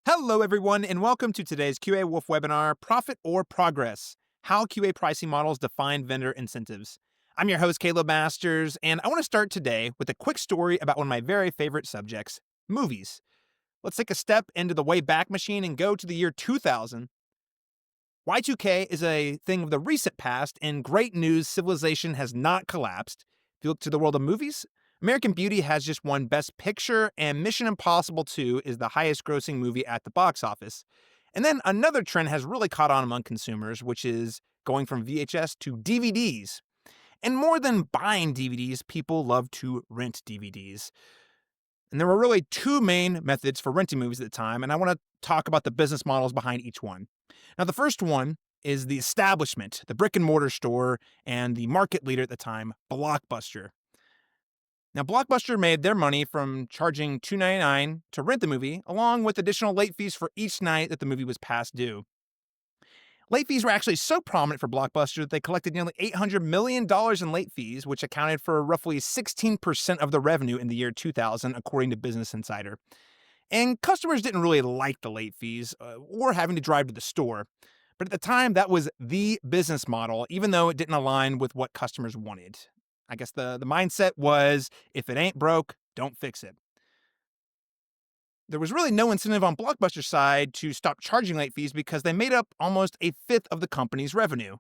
Hello, everyone, and welcome to today's QA Wolf webinar, Profit or Progress, How QA Pricing Models Define Vendor Incentives. I'm your host, Caleb Masters, and I want to start today with a quick story about one of my very favorite subjects, movies. Let's take a step into the Wayback Machine and go to the year 2000. Y2K is a thing of the recent past, and great news, civilization has not collapsed. If you look to the world of movies, American Beauty has just won Best Picture, and Mission Impossible 2 is the highest grossing movie at the box office. And then another trend has really caught on among consumers, which is going from VHS to DVDs. And more than buying DVDs, people love to rent DVDs. And there were really two main methods for renting movies at the time, and I want to talk about the business models behind each one. Now, the first one is the establishment, the brick and mortar store, and the market leader at the time, Blockbuster. Now, Blockbuster made their money from charging $2.99 to rent the movie, along with additional late fees for each night that the movie was past due. Late fees were actually so prominent for Blockbuster that they collected nearly $800 million in late fees, which accounted for roughly 16% of the revenue in the year 2000, according to Business Insider. And customers didn't really like the late fees or having to drive to the store. But at the time, that was the business model, even though it didn't align with what customers wanted. I guess the mindset was if it ain't broke, don't fix it. There was really no incentive on Blockbuster's side to stop charging late fees because they made up almost a fifth of the company's revenue.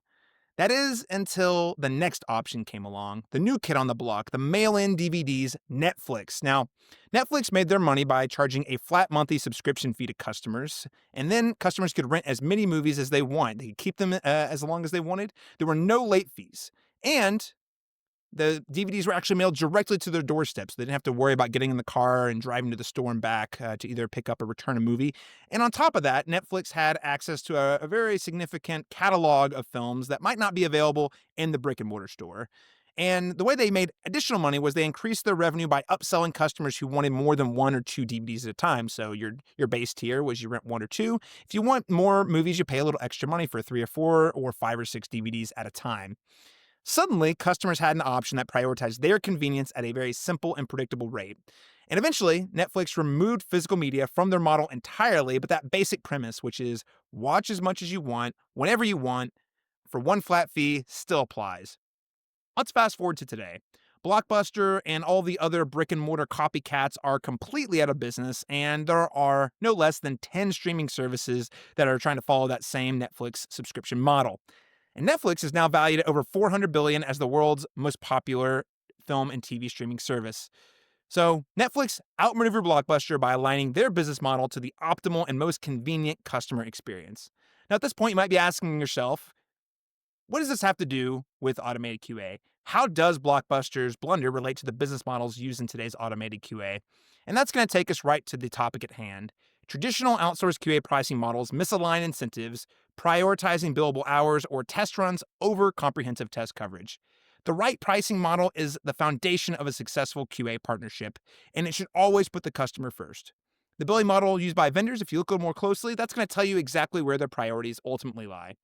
That is until the next option came along, the new kid on the block, the mail-in DVDs, Netflix. Now, Netflix made their money by charging a flat monthly subscription fee to customers, and then customers could rent as many movies as they want. They could keep them as long as they wanted. There were no late fees, and the DVDs were actually mailed directly to their doorsteps. They didn't have to worry about getting in the car and driving to the store and back to either pick up or return a movie. And on top of that, Netflix had access to a very significant catalog of films that might not be available in the brick and mortar store. And the way they made additional money was they increased their revenue by upselling customers who wanted more than one or two DVDs at a time. So your base tier was you rent one or two. If you want more movies, you pay a little extra money for three or four or five or six DVDs at a time. Suddenly, customers had an option that prioritized their convenience at a very simple and predictable rate. And eventually, Netflix removed physical media from their model entirely, but that basic premise, which is watch as much as you want, whenever you want, for one flat fee, still applies. Let's fast forward to today. Blockbuster and all the other brick and mortar copycats are completely out of business, and there are no less than 10 streaming services that are trying to follow that same Netflix subscription model. And Netflix is now valued at over $400 billion as the world's most popular film and TV streaming service. So Netflix outmaneuvered Blockbuster by aligning their business model to the optimal and most convenient customer experience. Now, at this point, you might be asking yourself, what does this have to do with automated QA? How does Blockbuster's blunder relate to the business models used in today's automated QA? And that's going to take us right to the topic at hand. Traditional outsourced QA pricing models misalign incentives, prioritizing billable hours or test runs over comprehensive test coverage. The right pricing model is the foundation of a successful QA partnership, and it should always put the customer first. The billing model used by vendors, if you look a little more closely, that's going to tell you exactly where their priorities ultimately lie.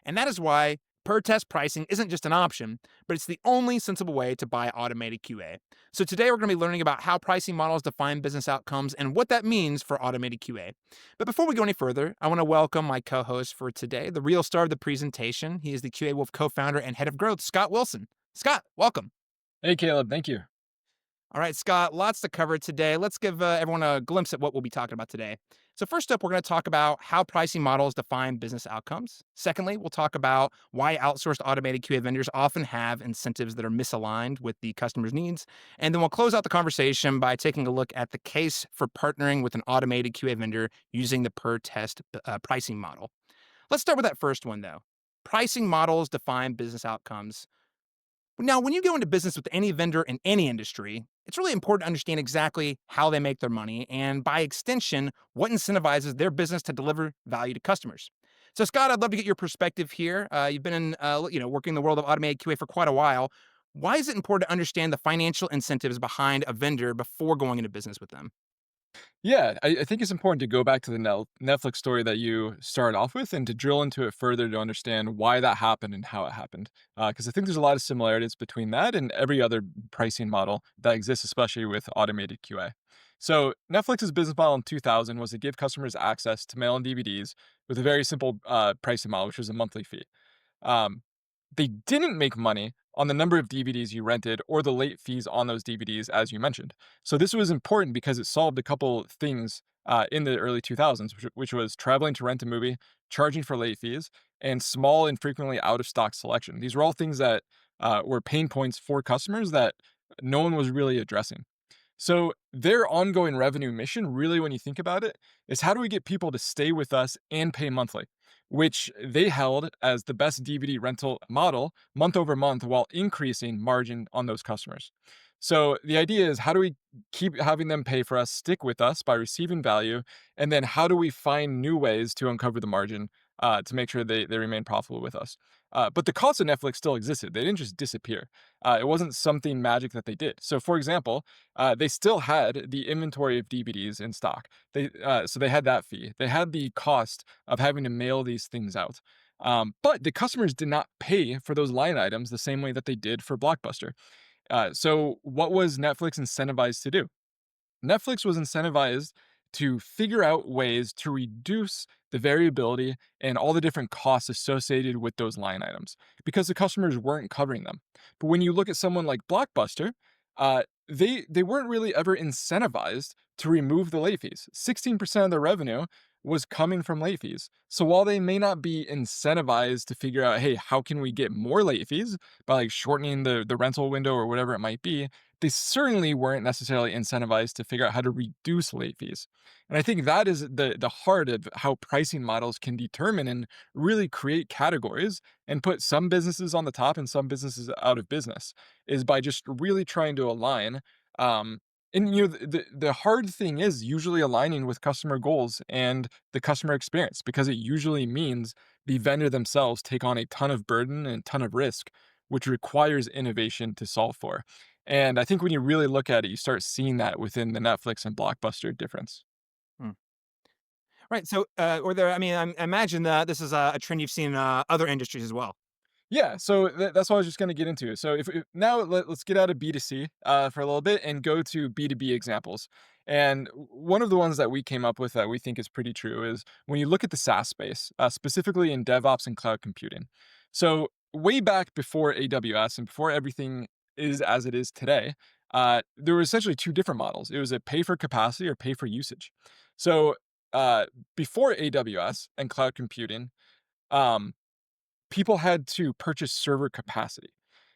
And that is why per test pricing isn't just an option, but it's the only sensible way to buy automated QA. So today we're going to be learning about how pricing models define business outcomes and what that means for automated QA. But before we go any further, I want to welcome my co-host for today, the real star of the presentation. He is the QA Wolf co-founder and head of growth, Scott Wilson. Scott, welcome. Hey, Caleb. Thank you. All right, Scott, lots to cover today. Let's give everyone a glimpse at what we'll be talking about today. So, first up, we're going to talk about how pricing models define business outcomes. Secondly, we'll talk about why outsourced automated QA vendors often have incentives that are misaligned with the customer's needs. And then we'll close out the conversation by taking a look at the case for partnering with an automated QA vendor using the per test pricing model. Let's start with that first one, though. Pricing models define business outcomes. Now, when you go into business with any vendor in any industry, it's really important to understand exactly how they make their money and, by extension, what incentivizes their business to deliver value to customers. So, Scott, I'd love to get your perspective here. You've been working in the world of automated QA for quite a while. Why is it important to understand the financial incentives behind a vendor before going into business with them? Yeah, I think it's important to go back to the Netflix story that you started off with and to drill into it further to understand why that happened and how it happened. Because I think there's a lot of similarities between that and every other pricing model that exists, especially with automated QA. So Netflix's business model in 2000 was to give customers access to mail and DVDs with a very simple pricing model, which was a monthly fee. Um, they didn't make money on the number of DVDs you rented or the late fees on those DVDs, as you mentioned. So this was important because it solved a couple things in the early 2000s, which was traveling to rent a movie, charging for late fees, and small and frequently out of stock selection. These were all things that were pain points for customers that no one was really addressing. So their ongoing revenue mission, really, when you think about it, is how do we get people to stay with us and pay monthly, which they held as the best DVD rental model month over month while increasing margin on those customers. So the idea is how do we keep having them pay for us, stick with us by receiving value, and then how do we find new ways to uncover the margin to make sure they remain profitable with us? But the cost of Netflix still existed. They didn't just disappear. It wasn't something magic that they did. So, for example, they still had the inventory of DVDs in stock. So they had that fee. They had the cost of having to mail these things out. But the customers did not pay for those line items the same way that they did for Blockbuster. So what was Netflix incentivized to do? Netflix was incentivized to figure out ways to reduce the variability and all the different costs associated with those line items because the customers weren't covering them. But when you look at someone like Blockbuster, they weren't really ever incentivized to remove the late fees. 16% of their revenue was coming from late fees. So while they may not be incentivized to figure out, hey, how can we get more late fees by like shortening the rental window or whatever it might be, they certainly weren't necessarily incentivized to figure out how to reduce late fees. And I think that is the heart of how pricing models can determine and really create categories and put some businesses on the top and some businesses out of business is by just really trying to align. Um, and the hard thing is usually aligning with customer goals and the customer experience because it usually means the vendor themselves take on a ton of burden and a ton of risk, which requires innovation to solve for. And I think when you really look at it, you start seeing that within the Netflix and Blockbuster difference. Hmm. Right. So, or there, I mean, I imagine that this is a trend you've seen in other industries as well. Yeah, so that's what I was just gonna get into. So if now let's get out of B2C for a little bit and go to B2B examples. And one of the ones that we came up with that we think is pretty true is when you look at the SaaS space, specifically in DevOps and cloud computing. So way back before AWS and before everything is as it is today, there were essentially two different models. It was a pay for capacity or pay for usage. So uh, before AWS and cloud computing, um, people had to purchase server capacity.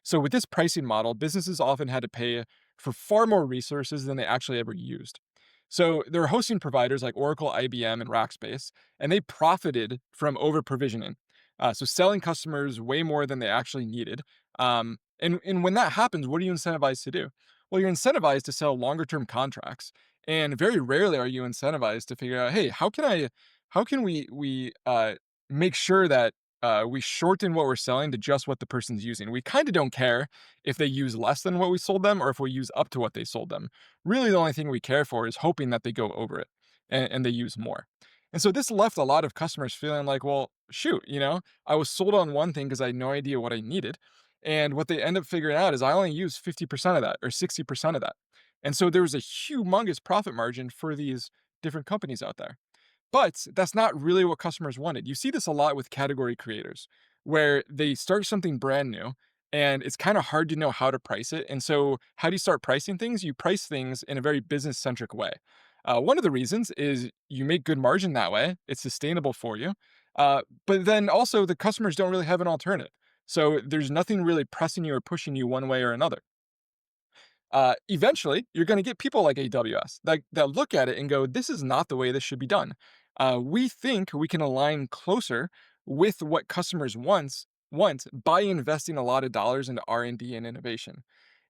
So with this pricing model, businesses often had to pay for far more resources than they actually ever used. So there were hosting providers like Oracle, IBM, and Rackspace, and they profited from over provisioning. So selling customers way more than they actually needed. And when that happens, what are you incentivized to do? Well, you're incentivized to sell longer term contracts, and very rarely are you incentivized to figure out, hey, how can we make sure that we shorten what we're selling to just what the person's using. We kind of don't care if they use less than what we sold them or if we use up to what they sold them. Really, the only thing we care for is hoping that they go over it and they use more. And so this left a lot of customers feeling like, well, shoot, I was sold on one thing because I had no idea what I needed. And what they end up figuring out is I only use 50% of that or 60% of that. And so there was a humongous profit margin for these different companies out there. But that's not really what customers wanted. You see this a lot with category creators, where they start something brand new and it's kind of hard to know how to price it. And so, how do you start pricing things? You price things in a very business centric way. One of the reasons is you make good margin that way, it's sustainable for you. But then also, the customers don't really have an alternative. So, there's nothing really pressing you or pushing you one way or another. Eventually, you're going to get people like AWS that look at it and go, "This is not the way this should be done." We think we can align closer with what customers want by investing a lot of dollars into R&D and innovation.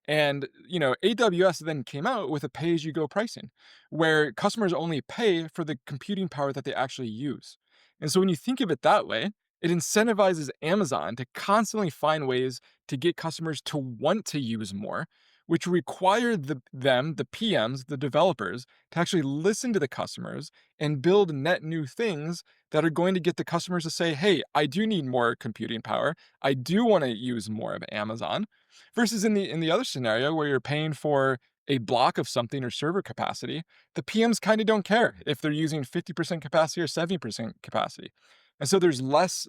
And, AWS then came out with a pay-as-you-go pricing, where customers only pay for the computing power that they actually use. And so when you think of it that way, it incentivizes Amazon to constantly find ways to get customers to want to use more, which require the PMs, the developers, to actually listen to the customers and build net new things that are going to get the customers to say, hey, I do need more computing power. I do want to use more of Amazon versus in the other scenario where you're paying for a block of something or server capacity, the PMs kind of don't care if they're using 50% capacity or 70% capacity. And so there's less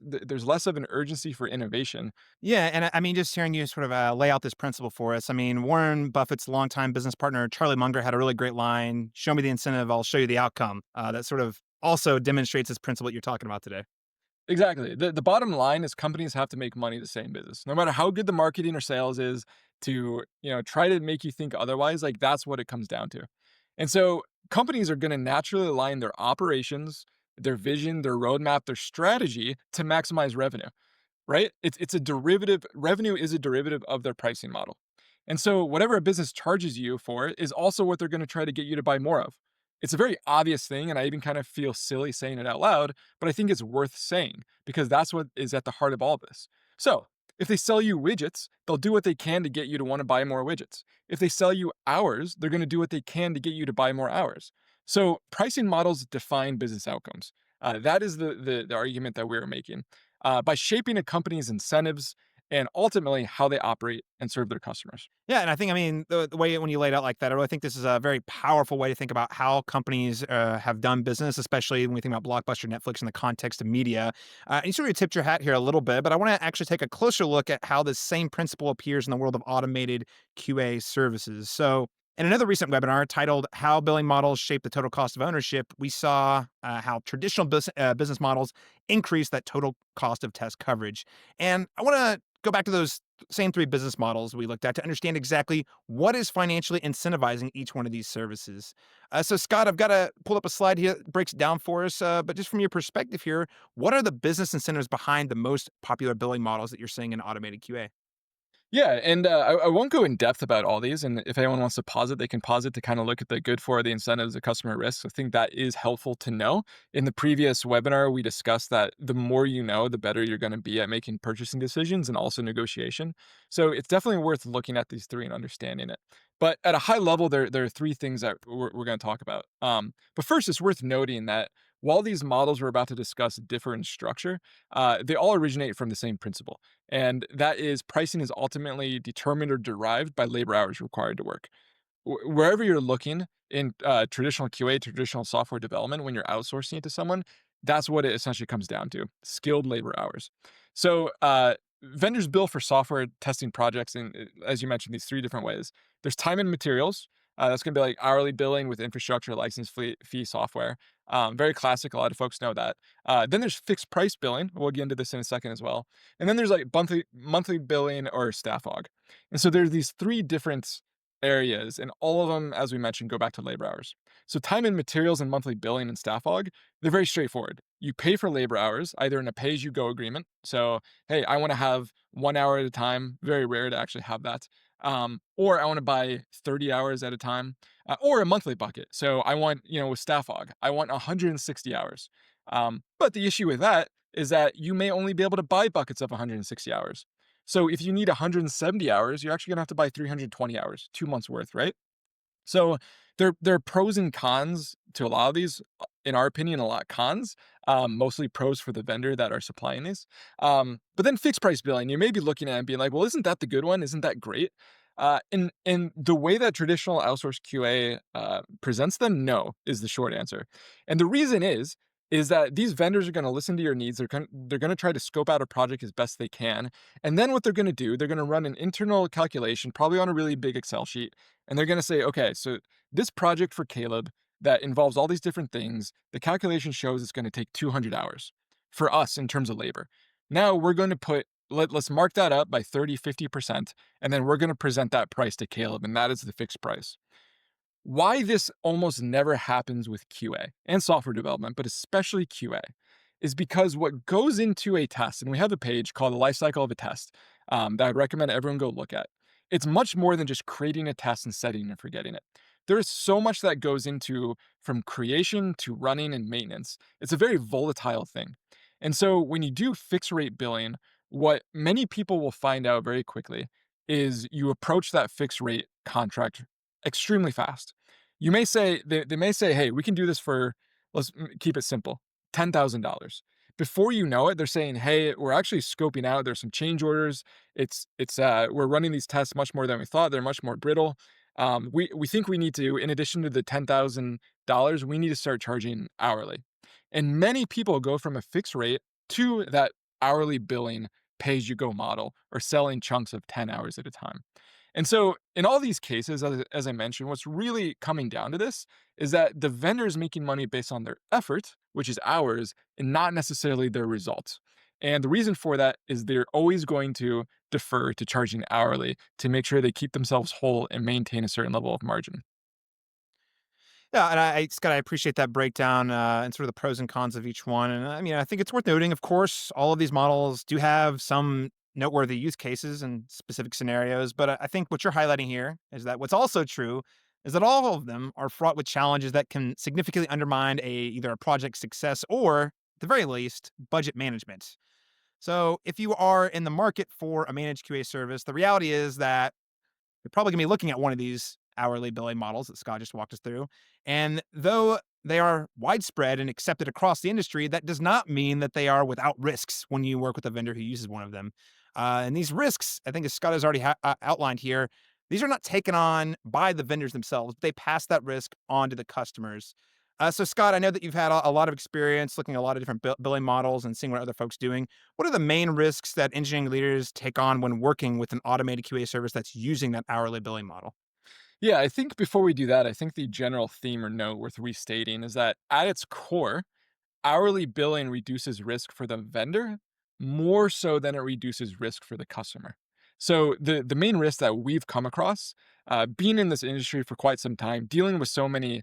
of an urgency for innovation. Yeah, and I mean, just hearing you sort of lay out this principle for us. I mean, Warren Buffett's longtime business partner Charlie Munger had a really great line: "Show me the incentive, I'll show you the outcome." That sort of also demonstrates this principle that you're talking about today. Exactly. The bottom line is companies have to make money to stay in business. No matter how good the marketing or sales is to, try to make you think otherwise, like that's what it comes down to. And so companies are going to naturally align their operations, their vision, their roadmap, their strategy to maximize revenue. Right? It's a derivative. Revenue is a derivative of their pricing model. And so whatever a business charges you for is also what they're going to try to get you to buy more of. It's a very obvious thing, and I even kind of feel silly saying it out loud, but I think it's worth saying because that's what is at the heart of all of this. So, if they sell you widgets, they'll do what they can to get you to want to buy more widgets. If they sell you hours, they're going to do what they can to get you to buy more hours. So, pricing models define business outcomes. That is the argument that we're making by shaping a company's incentives and ultimately how they operate and serve their customers. Yeah, and I think, I mean, the way when you laid out like that, I really think this is a very powerful way to think about how companies have done business, especially when we think about Blockbuster, Netflix in the context of media. And you sort of tipped your hat here a little bit, but I want to actually take a closer look at how this same principle appears in the world of automated QA services. So, in another recent webinar titled "How Billing Models Shape the Total Cost of Ownership," we saw how traditional business models increase that total cost of test coverage. And I want to go back to those same three business models we looked at to understand exactly what is financially incentivizing each one of these services. So, Scott, I've got to pull up a slide here that breaks it down for us. But just from your perspective here, what are the business incentives behind the most popular billing models that you're seeing in automated QA? Yeah, and I won't go in depth about all these. And if anyone wants to pause it, they can pause it to kind of look at the good for the incentives, the customer risks. I think that is helpful to know. In the previous webinar, we discussed that the more you know, the better you're going to be at making purchasing decisions and also negotiation. So it's definitely worth looking at these three and understanding it. But at a high level, there are three things that we're going to talk about. But first, it's worth noting that while these models we're about to discuss differ in structure, they all originate from the same principle, and that is pricing is ultimately determined or derived by labor hours required to work. Wherever you're looking in traditional QA, traditional software development, when you're outsourcing it to someone, that's what it essentially comes down to: skilled labor hours. So vendors bill for software testing projects in, as you mentioned, these three different ways. There's time and materials. That's going to be like hourly billing with infrastructure, license fee software. Very classic. A lot of folks know that. Then there's fixed price billing. We'll get into this in a second as well. And then there's like monthly billing or staff log. And so there's these three different areas, and all of them, as we mentioned, go back to labor hours. So time and materials and monthly billing and staff log, they're very straightforward. You pay for labor hours either in a pay-as-you-go agreement. So, hey, I want to have 1 hour at a time. Very rare to actually have that. Or I want to buy 30 hours at a time, or a monthly bucket. So I want, with staff log, I want 160 hours. But the issue with that is that you may only be able to buy buckets of 160 hours. So if you need 170 hours, you're actually going to have to buy 320 hours, 2 months worth, right? So there are pros and cons to a lot of these. In our opinion, a lot of cons, mostly pros for the vendor that are supplying these. But then fixed price billing, you may be looking at it and being like, well, isn't that the good one? Isn't that great? And the way that traditional outsourced QA presents them, no, is the short answer. And the reason is that these vendors are going to listen to your needs. They're going to try to scope out a project as best they can. And then what they're going to do, they're going to run an internal calculation, probably on a really big Excel sheet. And they're going to say, okay, so this project for Caleb that involves all these different things, the calculation shows it's going to take 200 hours for us in terms of labor. Now we're going to let's mark that up by 30, 50%, and then we're going to present that price to Caleb, and that is the fixed price. Why this almost never happens with QA and software development, but especially QA, is because what goes into a test, and we have a page called the lifecycle of a test that I'd recommend everyone go look at. It's much more than just creating a test and setting and forgetting it. There is so much that goes into from creation to running and maintenance. It's a very volatile thing. And so when you do fixed rate billing, what many people will find out very quickly is you approach that fixed rate contract extremely fast. They may say, "Hey, we can do this for, keep it simple, $10,000." Before you know it, they're saying, "Hey, we're actually scoping out. There's some change orders. We're running these tests much more than we thought. They're much more brittle. We think we need to, in addition to the $10,000, we need to start charging hourly. And many people go from a fixed rate to that hourly billing pay as you go model or selling chunks of 10 hours at a time. And so, in all these cases, as I mentioned, what's really coming down to this is that the vendor is making money based on their effort, which is hours, and not necessarily their results. And the reason for that is they're always going to defer to charging hourly to make sure they keep themselves whole and maintain a certain level of margin. Yeah, and Scott, I appreciate that breakdown and sort of the pros and cons of each one. And I mean, I think it's worth noting, of course, all of these models do have some noteworthy use cases and specific scenarios. But I think what you're highlighting here is that what's also true is that all of them are fraught with challenges that can significantly undermine either a project's success or, at the very least, budget management. So, if you are in the market for a managed QA service, the reality is that you're probably going to be looking at one of these hourly billing models that Scott just walked us through. And though they are widespread and accepted across the industry, that does not mean that they are without risks when you work with a vendor who uses one of them. And these risks, I think, as Scott has already outlined here, these are not taken on by the vendors themselves, but they pass that risk on to the customers. So, Scott, I know that you've had a lot of experience looking at a lot of different billing models and seeing what other folks doing. What are the main risks that engineering leaders take on when working with an automated QA service that's using that hourly billing model? Yeah, I think before we do that, I think the general theme or note worth restating is that at its core, hourly billing reduces risk for the vendor more so than it reduces risk for the customer. So the main risk that we've come across, being in this industry for quite some time, dealing with so many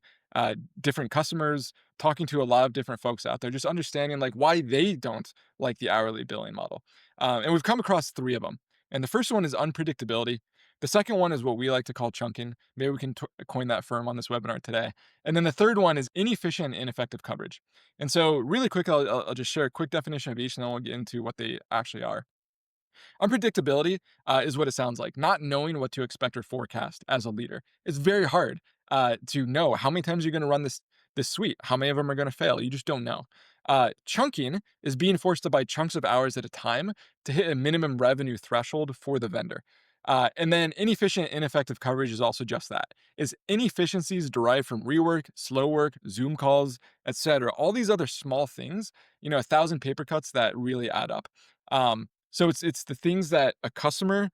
different customers, talking to a lot of different folks out there, just understanding like why they don't like the hourly billing model. And we've come across three of them. And the first one is unpredictability. The second one is what we like to call chunking. Maybe we can coin that firm on this webinar today. And then the third one is inefficient and ineffective coverage. And so, really quick, I'll just share a quick definition of each, and then we'll get into what they actually are. Unpredictability is what it sounds like. Not knowing what to expect or forecast as a leader. It's very hard to know how many times you're going to run this suite. How many of them are going to fail? You just don't know. Chunking is being forced to buy chunks of hours at a time to hit a minimum revenue threshold for the vendor. And then inefficient, ineffective coverage is also just that. Is inefficiencies derived from rework, slow work, Zoom calls, etc. All these other small things, 1,000 paper cuts that really add up. So it's the things that a customer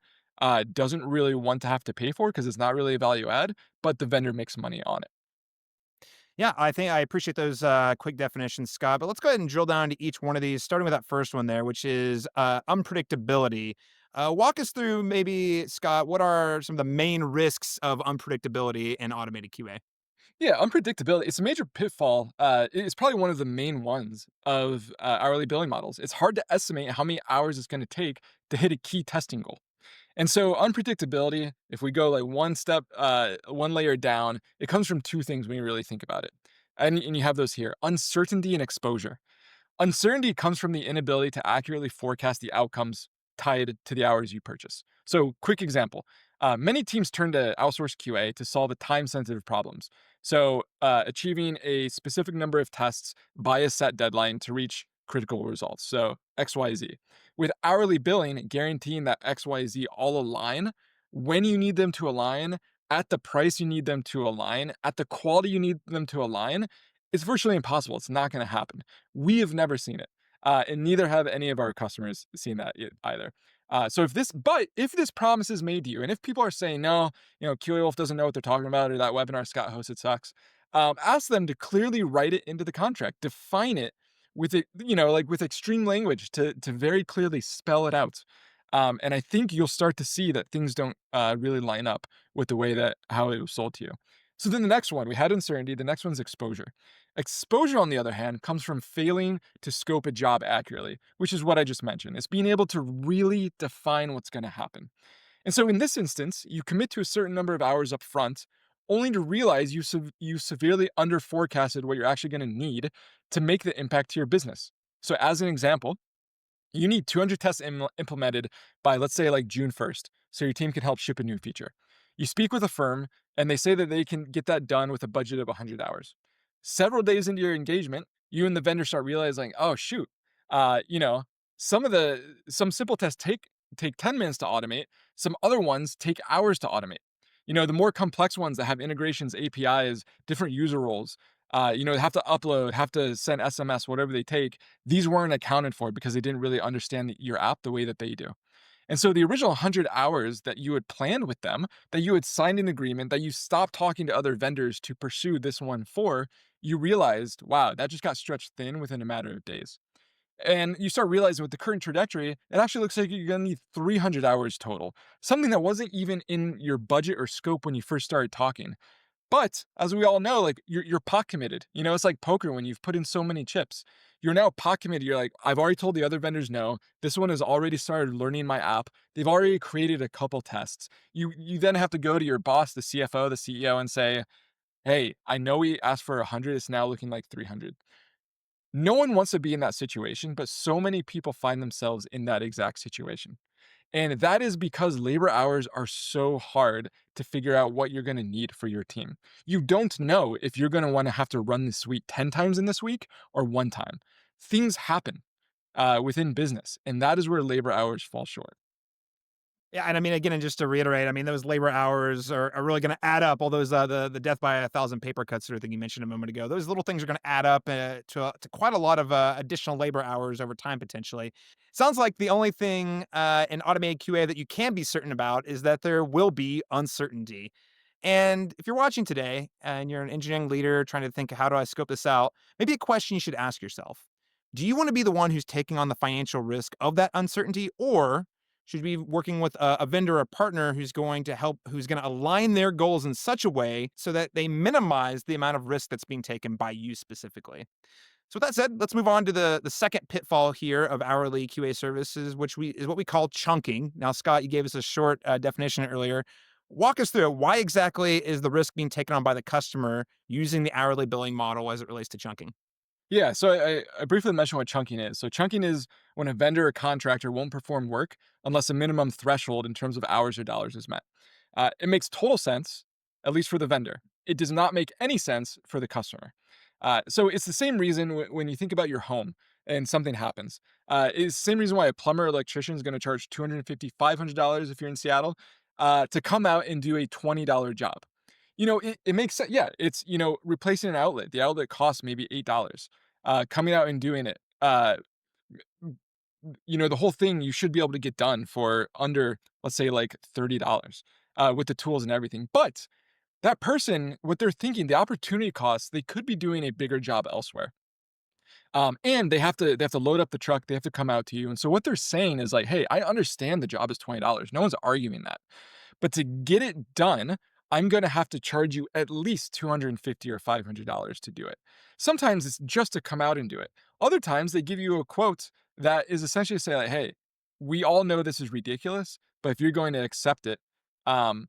doesn't really want to have to pay for because it's not really a value add, but the vendor makes money on it. Yeah, I think I appreciate those quick definitions, Scott. But let's go ahead and drill down to each one of these, starting with that first one there, which is unpredictability. Walk us through, maybe, Scott, what are some of the main risks of unpredictability in automated QA? Yeah, unpredictability. It's a major pitfall. It's probably one of the main ones of hourly billing models. It's hard to estimate how many hours it's going to take to hit a key testing goal. And so unpredictability, if we go like one step, one layer down, it comes from two things when you really think about it. And you have those here: uncertainty and exposure. Uncertainty comes from the inability to accurately forecast the outcomes tied to the hours you purchase. So, quick example: many teams turn to outsourced QA to solve a time-sensitive problems. So, achieving a specific number of tests by a set deadline to reach critical results. So, XYZ. With hourly billing, guaranteeing that XYZ all align when you need them to align, at the price you need them to align, at the quality you need them to align, it's virtually impossible. It's not going to happen. We have never seen it, and neither have any of our customers seen that either. So if this promise is made to you, and if people are saying no, QA Wolf doesn't know what they're talking about, or that webinar Scott hosted sucks, ask them to clearly write it into the contract, define it with it, like with extreme language to very clearly spell it out. And I think you'll start to see that things don't really line up with the way that how it was sold to you. So then the next one, we had uncertainty. The next one's exposure. Exposure, on the other hand, comes from failing to scope a job accurately, which is what I just mentioned. It's being able to really define what's going to happen. And so in this instance, you commit to a certain number of hours up front, only to realize you severely under forecasted what you're actually going to need to make the impact to your business. So as an example, you need 200 tests implemented by, let's say, like June 1st, so your team can help ship a new feature. You speak with a firm, and they say that they can get that done with a budget of 100 hours. Several days into your engagement, you and the vendor start realizing, oh shoot, uh, you know, some simple tests take 10 minutes to automate, some other ones take hours to automate. The more complex ones that have integrations, APIs, different user roles, have to upload, have to send SMS, whatever they take, these weren't accounted for because they didn't really understand your app the way that they do. And so the original 100 hours that you had planned with them, that you had signed an agreement, that you stopped talking to other vendors to pursue this one for, you realized, wow, that just got stretched thin within a matter of days. And you start realizing with the current trajectory, it actually looks like you're going to need 300 hours total, something that wasn't even in your budget or scope when you first started talking. But as we all know, like you're pot committed. It's like poker when you've put in so many chips. You're now pot committed. You're like, I've already told the other vendors no. This one has already started learning my app. They've already created a couple tests. You then have to go to your boss, the CFO, the CEO, and say, hey, I know we asked for 100. It's now looking like 300. No one wants to be in that situation, but so many people find themselves in that exact situation. And that is because labor hours are so hard to figure out what you're going to need for your team. You don't know if you're going to want to have to run the suite 10 times in this week or one time. Things happen within business, and that is where labor hours fall short. Yeah, and I mean, again, and just to reiterate, I mean, those labor hours are really going to add up. All those the death by a thousand paper cuts sort of thing you mentioned a moment ago. Those little things are going to add up to quite a lot of additional labor hours over time potentially. Sounds like the only thing in automated QA that you can be certain about is that there will be uncertainty. And if you're watching today and you're an engineering leader trying to think, how do I scope this out? Maybe a question you should ask yourself: do you want to be the one who's taking on the financial risk of that uncertainty, or should you be working with a vendor or partner who's going to help, who's going to align their goals in such a way so that they minimize the amount of risk that's being taken by you specifically? So with that said, let's move on to the second pitfall here of hourly QA services, which is what we call chunking. Now, Scott, you gave us a short definition earlier. Walk us through it. Why exactly is the risk being taken on by the customer using the hourly billing model as it relates to chunking? Yeah, so I briefly mentioned what chunking is. So chunking is when a vendor or contractor won't perform work unless a minimum threshold in terms of hours or dollars is met. It makes total sense, at least for the vendor. It does not make any sense for the customer. So it's the same reason when you think about your home and something happens. It's the same reason why a plumber or electrician is going to charge $250, $500 if you're in Seattle to come out and do a $20 job. It makes sense. Yeah, it's, replacing an outlet. The outlet costs maybe $8. Coming out and doing it, the whole thing you should be able to get done for under, let's say, like $30 with the tools and everything. But that person, what they're thinking, the opportunity cost, they could be doing a bigger job elsewhere. And they have to load up the truck. They have to come out to you. And so what they're saying is like, hey, I understand the job is $20. No one's arguing that. But to get it done, I'm gonna have to charge you at least $250 or $500 to do it. Sometimes it's just to come out and do it. Other times they give you a quote that is essentially say like, "Hey, we all know this is ridiculous, but if you're going to accept it, I'm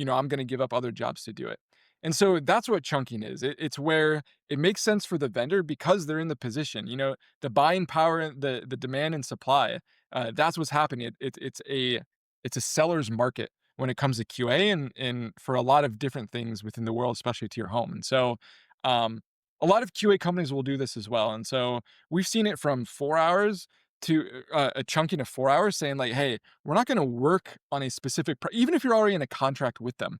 gonna give up other jobs to do it." And so that's what chunking is. It's where it makes sense for the vendor because they're in the position. The buying power, the demand and supply. That's what's happening. It's a seller's market when it comes to QA and for a lot of different things within the world, especially to your home. And so, a lot of QA companies will do this as well. And so we've seen it from 4 hours to a chunking of 4 hours saying like, hey, we're not going to work on a specific, even if you're already in a contract with them.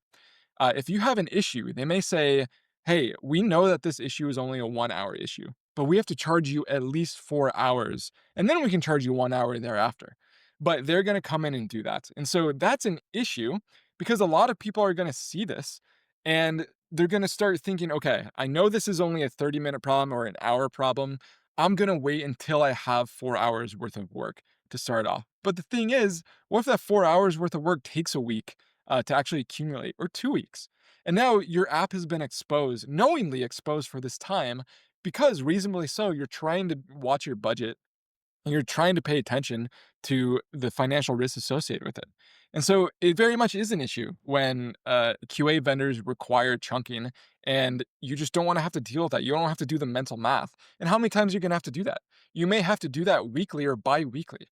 If you have an issue, they may say, hey, we know that this issue is only a 1 hour issue, but we have to charge you at least 4 hours, and then we can charge you 1 hour thereafter. But they're going to come in and do that. And so that's an issue because a lot of people are going to see this and they're going to start thinking, okay, I know this is only a 30-minute problem or an hour problem. I'm going to wait until I have 4 hours worth of work to start off. But the thing is, what if that 4 hours worth of work takes a week? To actually accumulate, or 2 weeks. And now your app has been exposed, knowingly exposed for this time, because reasonably so, you're trying to watch your budget and you're trying to pay attention to the financial risks associated with it. And so it very much is an issue when QA vendors require chunking and you just don't want to have to deal with that. You don't have to do the mental math. And how many times are you going to have to do that? You may have to do that weekly or bi weekly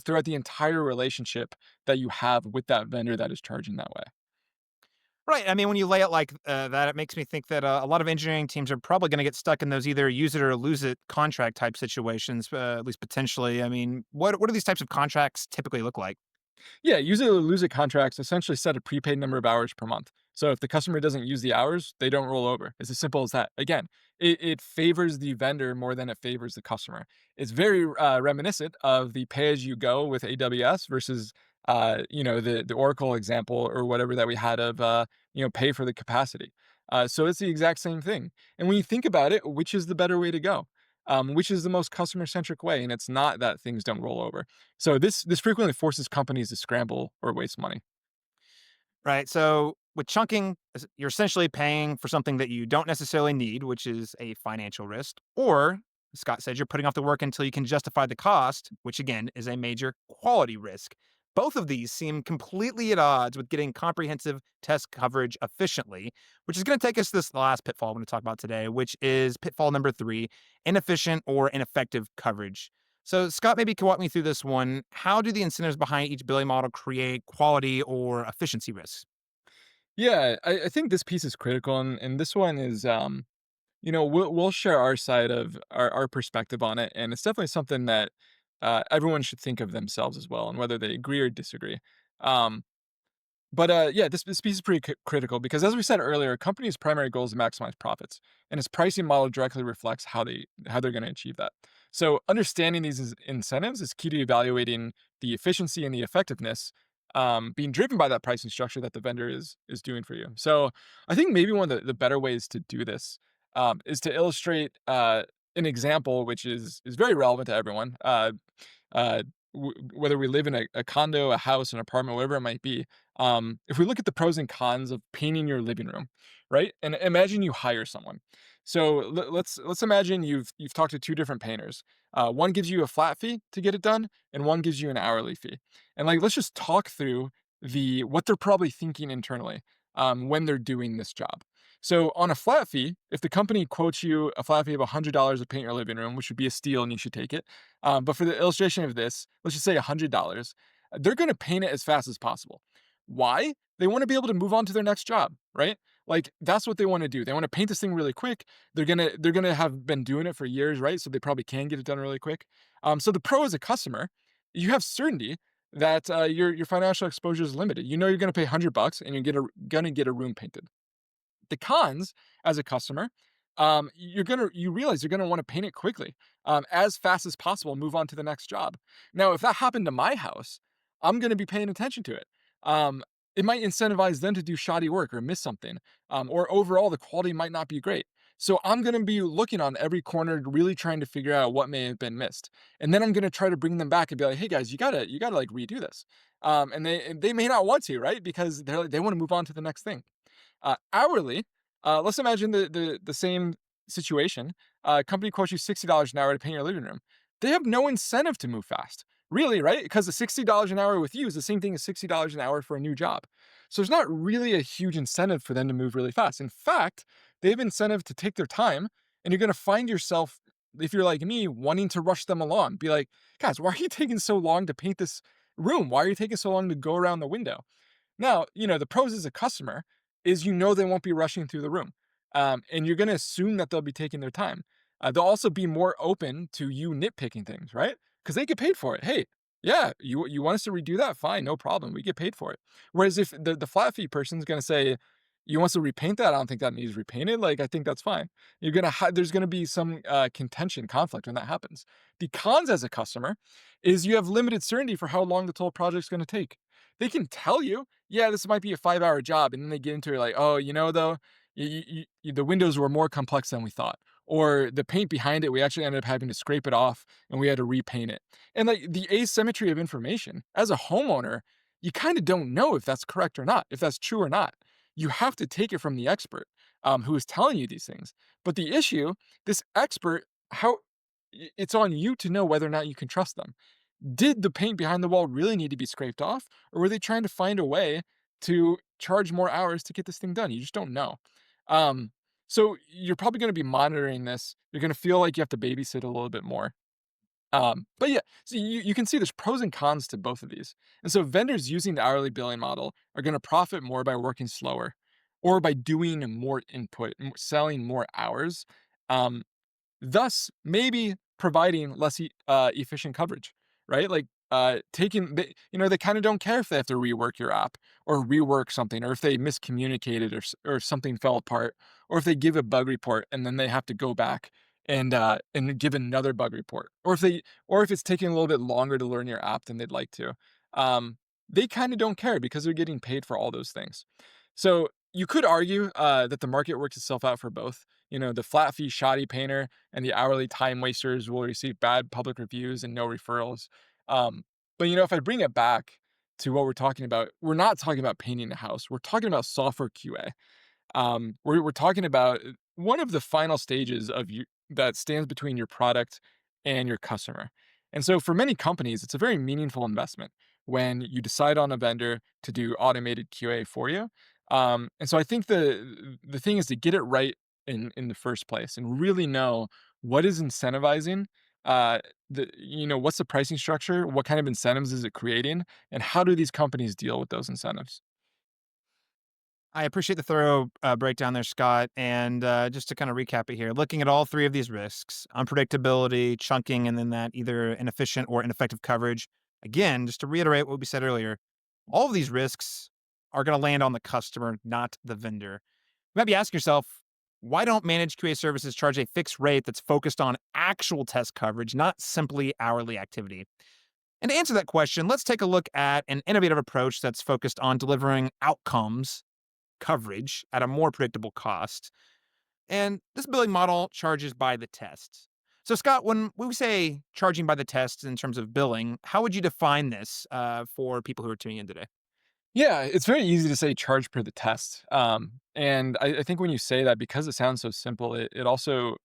throughout the entire relationship that you have with that vendor that is charging that way. Right. I mean, when you lay it like that, it makes me think that a lot of engineering teams are probably going to get stuck in those either use it or lose it contract type situations, at least potentially. I mean, what do these types of contracts typically look like? Yeah, use it or lose it contracts essentially set a prepaid number of hours per month. So if the customer doesn't use the hours, they don't roll over. It's as simple as that. Again, it favors the vendor more than it favors the customer. It's very reminiscent of the pay as you go with AWS versus the Oracle example or whatever that we had of pay for the capacity. So it's the exact same thing. And when you think about it, which is the better way to go? Which is the most customer centric way? And it's not that things don't roll over. So this frequently forces companies to scramble or waste money. Right. So with chunking, you're essentially paying for something that you don't necessarily need, which is a financial risk. Or Scott said you're putting off the work until you can justify the cost, which again is a major quality risk. Both of these seem completely at odds with getting comprehensive test coverage efficiently, which is going to take us to this last pitfall I'm going to talk about today, which is pitfall number three: inefficient or ineffective coverage. So, Scott, maybe you can walk me through this one. How do the incentives behind each billing model create quality or efficiency risks? Yeah, I think this piece is critical, and this one is, we'll share our side of our perspective on it, and it's definitely something that everyone should think of themselves as well, and whether they agree or disagree. Um, But yeah, this piece is pretty critical because, as we said earlier, a company's primary goal is to maximize profits, and its pricing model directly reflects how they're going to achieve that. So, understanding these incentives is key to evaluating the efficiency and the effectiveness, being driven by that pricing structure that the vendor is doing for you. So, I think maybe one of the better ways to do this is to illustrate an example which is very relevant to everyone. Uh, Whether we live in a condo, a house, an apartment, whatever it might be, if we look at the pros and cons of painting your living room, right? And imagine you hire someone. So let's imagine you've talked to two different painters. One gives you a flat fee to get it done, and one gives you an hourly fee. And like, let's just talk through the what they're probably thinking internally when they're doing this job. So on a flat fee, if the company quotes you a flat fee of $100 to paint your living room, which would be a steal and you should take it. But for the illustration of this, let's just say $100. They're going to paint it as fast as possible. Why? They want to be able to move on to their next job, right? Like that's what they want to do. They want to paint this thing really quick. They're gonna have been doing it for years, right? So they probably can get it done really quick. So the pro as a customer, you have certainty that your financial exposure is limited. You know you're going to pay $100 and gonna get a room painted. The cons as a customer, you realize you're gonna wanna paint it quickly, as fast as possible, move on to the next job. Now, if that happened to my house, I'm gonna be paying attention to it. Um, it might incentivize them to do shoddy work or miss something, or overall the quality might not be great. So I'm gonna be looking on every corner, really trying to figure out what may have been missed. And then I'm gonna try to bring them back and be like, "Hey guys, you gotta like redo this." And they may not want to, right? Because they wanna move on to the next thing. Hourly, let's imagine the same situation. Company quotes you $60 an hour to paint your living room. They have no incentive to move fast, really, right? Because the $60 an hour with you is the same thing as $60 an hour for a new job. So there's not really a huge incentive for them to move really fast. In fact, they have incentive to take their time, and you're going to find yourself, if you're like me, wanting to rush them along. Be like, guys, why are you taking so long to paint this room? Why are you taking so long to go around the window? Now, the pros as a customer is they won't be rushing through the room. And you're going to assume that they'll be taking their time. They'll also be more open to you nitpicking things, right? Because they get paid for it. Hey, yeah, you want us to redo that? Fine, no problem. We get paid for it. Whereas if the flat fee person's going to say, you want us to repaint that? I don't think that needs repainted. Like, I think that's fine. There's gonna be some contention, conflict when that happens. The cons as a customer is you have limited certainty for how long the total project's gonna take. They can tell you, yeah, this might be a 5-hour job, and then they get into it like, oh, though, the windows were more complex than we thought, or the paint behind it, we actually ended up having to scrape it off and we had to repaint it. And like the asymmetry of information as a homeowner, you kind of don't know if that's correct or not, if that's true or not. You have to take it from the expert who is telling you these things. But the issue, this expert, it's on you to know whether or not you can trust them. Did the paint behind the wall really need to be scraped off, or were they trying to find a way to charge more hours to get this thing done? You just don't know. Um, so you're probably going to be monitoring this. You're going to feel like you have to babysit a little bit more. But yeah, so you can see there's pros and cons to both of these. And so vendors using the hourly billing model are going to profit more by working slower or by doing more input, selling more hours, um, thus maybe providing less efficient coverage, right? Like taking they kind of don't care if they have to rework your app or rework something, or if they miscommunicated, or something fell apart, or if they give a bug report and then they have to go back and give another bug report, or if it's taking a little bit longer to learn your app than they'd like to. Um, they kind of don't care because they're getting paid for all those things. So you could argue that the market works itself out for both. The flat fee shoddy painter and the hourly time wasters will receive bad public reviews and no referrals. Um, but if I bring it back to what we're talking about, we're not talking about painting a house. We're talking about software QA. We're talking about one of the final stages of you that stands between your product and your customer. And so for many companies, it's a very meaningful investment when you decide on a vendor to do automated QA for you. And so I think the thing is to get it right in the first place and really know what is incentivizing what's the pricing structure, what kind of incentives is it creating, and how do these companies deal with those incentives. I appreciate the thorough breakdown there, Scott. And just to kind of recap it here, looking at all three of these risks: unpredictability, chunking, and then that either inefficient or ineffective coverage. Again, just to reiterate what we said earlier, all of these risks are going to land on the customer, not the vendor. You might be asking yourself, why don't managed QA services charge a fixed rate that's focused on actual test coverage, not simply hourly activity? And to answer that question, let's take a look at an innovative approach that's focused on delivering outcomes coverage at a more predictable cost. And this billing model charges by the test. So, Scott, when we say charging by the test in terms of billing, how would you define this for people who are tuning in today? Yeah, it's very easy to say charge per the test. And I think when you say that, because it sounds so simple, it also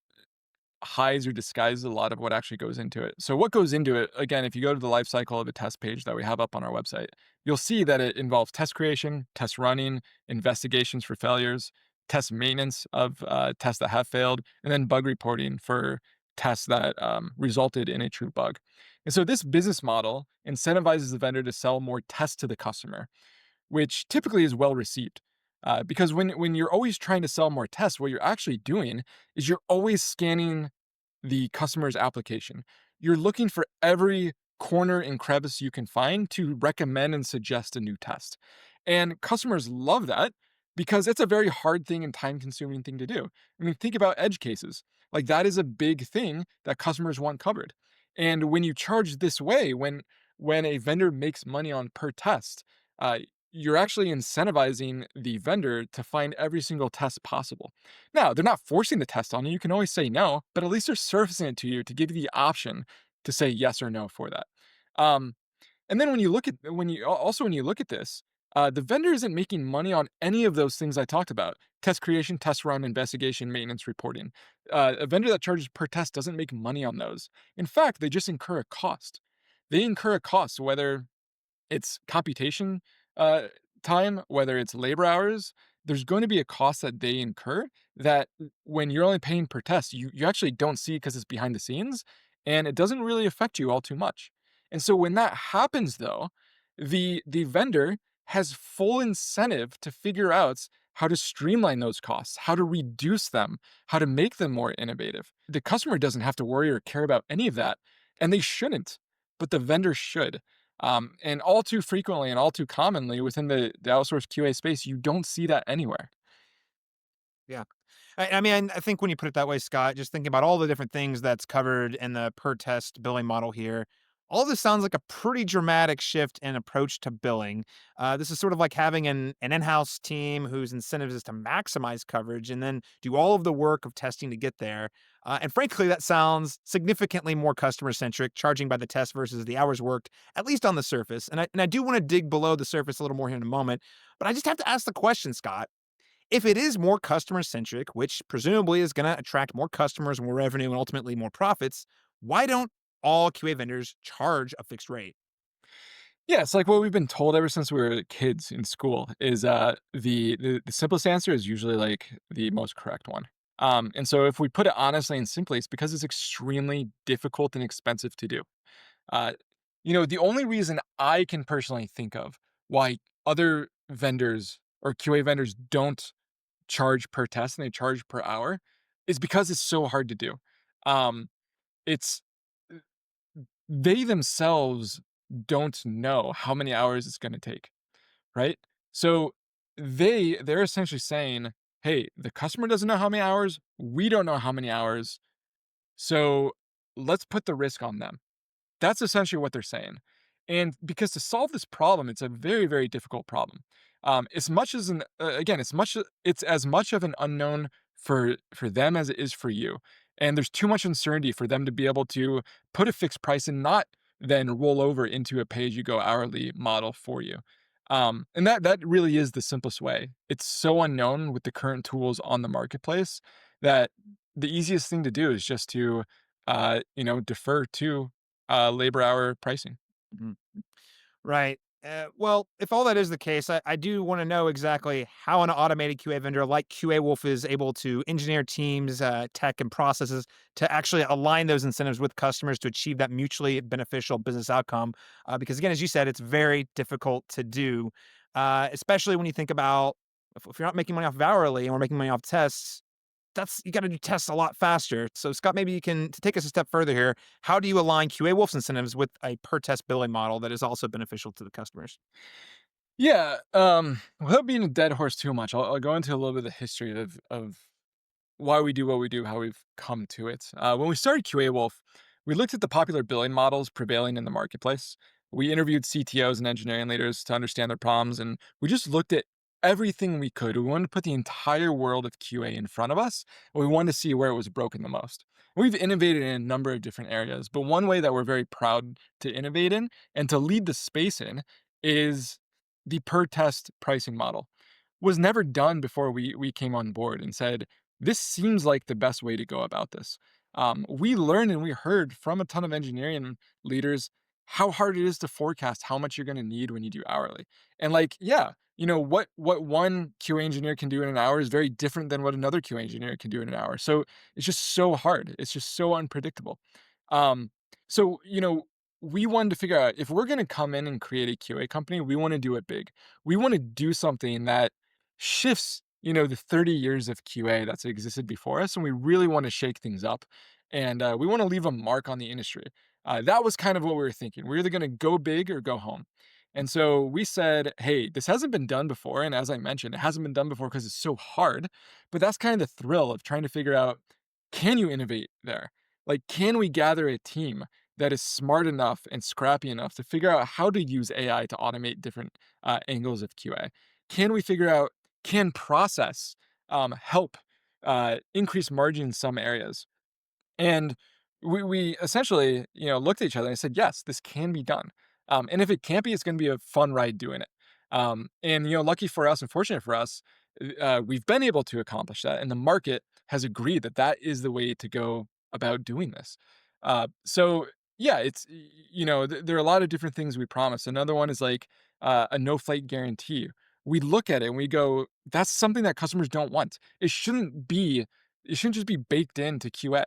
hides or disguises a lot of what actually goes into it. So what goes into it, again, if you go to the life cycle of a test page that we have up on our website, you'll see that it involves test creation, test running, investigations for failures, test maintenance of tests that have failed, and then bug reporting for tests that resulted in a true bug. And so this business model incentivizes the vendor to sell more tests to the customer, which typically is well received. Because when you're always trying to sell more tests, what you're actually doing is you're always scanning the customer's application. You're looking for every corner and crevice you can find to recommend and suggest a new test. And customers love that because it's a very hard thing and time consuming thing to do. I mean, think about edge cases. Like that is a big thing that customers want covered. And when you charge this way, when a vendor makes money on per test, uh, you're actually incentivizing the vendor to find every single test possible. Now, they're not forcing the test on you. You can always say no, but at least they're surfacing it to you to give you the option to say yes or no for that. Um, and then when you look at this, the vendor isn't making money on any of those things I talked about: test creation, test run, investigation, maintenance, reporting. A vendor that charges per test doesn't make money on those. In fact, they just incur a cost. They incur a cost, whether it's computation uh, time, whether it's labor hours. There's going to be a cost that they incur that when you're only paying per test, you actually don't see because it's behind the scenes and it doesn't really affect you all too much. And so when that happens though, the vendor has full incentive to figure out how to streamline those costs, how to reduce them, how to make them more innovative. The customer doesn't have to worry or care about any of that, and they shouldn't, but the vendor should. And all too frequently and all too commonly within the outsourced QA space, you don't see that anywhere. Yeah. I mean, I think when you put it that way, Scott, just thinking about all the different things that's covered in the per test billing model here, all this sounds like a pretty dramatic shift in approach to billing. This is sort of like having an in-house team whose incentive is to maximize coverage and then do all of the work of testing to get there. And frankly, that sounds significantly more customer-centric, charging by the test versus the hours worked, at least on the surface. And I do want to dig below the surface a little more here in a moment, but I just have to ask the question, Scott, if it is more customer centric, which presumably is going to attract more customers, more revenue, and ultimately more profits, why don't all QA vendors charge a fixed rate? Yeah, it's like what we've been told ever since we were kids in school is the simplest answer is usually like the most correct one. And so if we put it honestly and simply, it's because it's extremely difficult and expensive to do. Uh, the only reason I can personally think of why other vendors or QA vendors don't charge per test and they charge per hour is because it's so hard to do. Um, it's they themselves don't know how many hours it's gonna take, right? So they're essentially saying, "Hey, the customer doesn't know how many hours, we don't know how many hours, so let's put the risk on them." That's essentially what they're saying. And because to solve this problem, it's a very, very difficult problem. As much as an again, it's as much of an unknown for them as it is for you. And there's too much uncertainty for them to be able to put a fixed price and not then roll over into a pay-as-you-go hourly model for you. And that really is the simplest way. It's so unknown with the current tools on the marketplace that the easiest thing to do is just to defer to labor hour pricing. Mhm. Right. Well, if all that is the case, I do want to know exactly how an automated QA vendor like QA Wolf is able to engineer teams, tech, and processes to actually align those incentives with customers to achieve that mutually beneficial business outcome. Because, again, as you said, it's very difficult to do, especially when you think about if you're not making money off of hourly and we're making money off tests, that's you got to do tests a lot faster. So, Scott, maybe you can to take us a step further here. How do you align QA Wolf's incentives with a per test billing model that is also beneficial to the customers? Yeah, without being a dead horse too much, I'll go into a little bit of the history of why we do what we do, how we've come to it. When we started QA Wolf, we looked at the popular billing models prevailing in the marketplace. We interviewed CTOs and engineering leaders to understand their problems, and we just looked at everything we could. We wanted to put the entire world of QA in front of us, and we wanted to see where it was broken the most. We've innovated in a number of different areas, but one way that we're very proud to innovate in and to lead the space in is the per test pricing model. Was never done before we came on board and said, this seems like the best way to go about this. We learned and we heard from a ton of engineering leaders how hard it is to forecast how much you're going to need when you do hourly. And like, yeah, what one QA engineer can do in an hour is very different than what another QA engineer can do in an hour. So it's just so hard. It's just so unpredictable. Um, so we wanted to figure out if we're going to come in and create a QA company, we want to do it big. We want to do something that shifts, the 30 years of QA that's existed before us, and we really want to shake things up, and we want to leave a mark on the industry. That was kind of what we were thinking. We're either going to go big or go home. And so we said, hey, this hasn't been done before. And as I mentioned, it hasn't been done before because it's so hard. But that's kind of the thrill of trying to figure out, can you innovate there? Like, can we gather a team that is smart enough and scrappy enough to figure out how to use AI to automate different angles of QA? Can we figure out, can process help increase margin in some areas? And we essentially, looked at each other and said, yes, this can be done. And if it can't be, it's going to be a fun ride doing it. And lucky for us and fortunate for us, we've been able to accomplish that. And the market has agreed that that is the way to go about doing this. So yeah, there are a lot of different things we promise. Another one is like a no flight guarantee. We look at it and we go, that's something that customers don't want. It shouldn't just be baked into QA.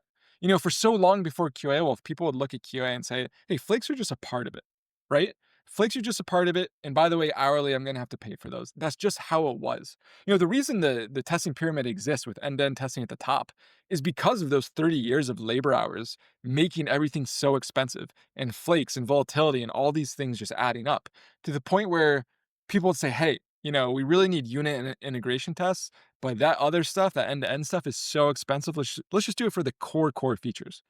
For so long before QA Wolf, people would look at QA and say, hey, flakes are just a part of it, right? Flakes are just a part of it. And by the way, hourly, I'm going to have to pay for those. That's just how it was. The reason the testing pyramid exists with end to end testing at the top is because of those 30 years of labor hours making everything so expensive and flakes and volatility and all these things just adding up to the point where people would say, hey, we really need unit and integration tests, but that other stuff, that end to end stuff is so expensive. Let's just do it for the core features.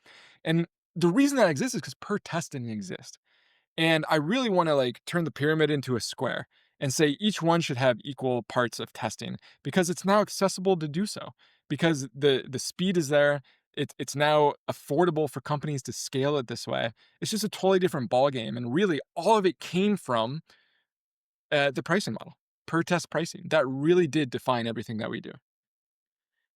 And the reason that exists is because per test didn't exist. And I really want to like turn the pyramid into a square and say each one should have equal parts of testing because it's now accessible to do so because the speed is there. It's now affordable for companies to scale it this way. It's just a totally different ballgame. And really all of it came from the pricing model, per test pricing. That really did define everything that we do.